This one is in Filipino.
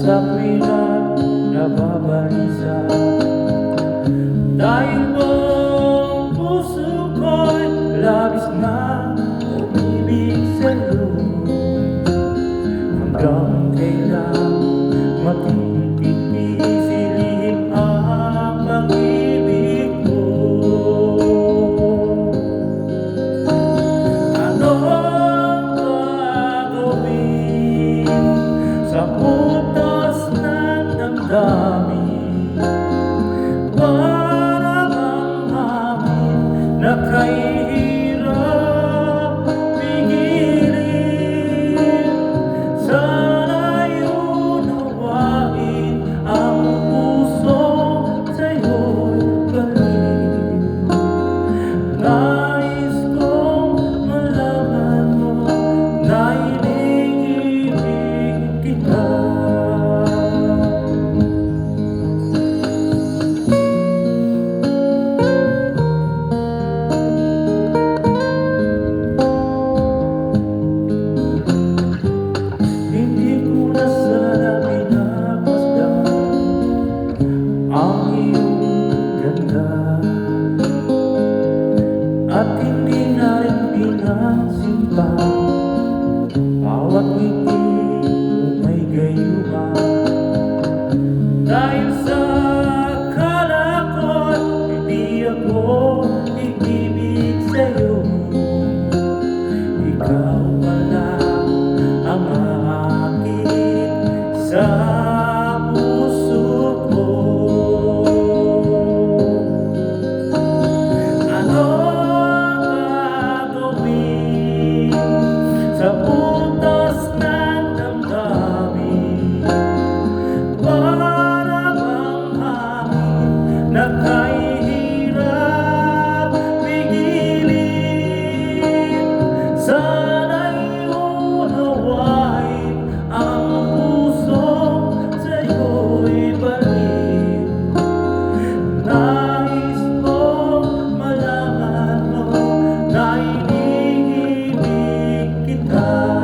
sa tuwina nababalisa. Dahil buong puso ko'y labis na umibig sa'yo. Hanggang kailan matitipisilin ang pag-ibig ko? Ano ang gagawin sa utos ng damdamin? Para bang amin na kahirap pigilin? Sana'y unawain ang puso sa'yo'y balik. Nais kong malaman mo na iniibig kita. Hindi ko na sana pinapasdan ang iyong ganda, at hindi na rin pinasinta bawat ngiti mo may gayuma. Dahil sa akala ko'y hindi ako iibig sa'yo, ikaw pala ang aakit sa puso ko. Ano ang gagawin sa utos ng damdamin? Para bang amin na kahirap pigilin? Sana'y unawain ang puso sa'yo'y balik. Nais kong malaman mo na iniibig kita.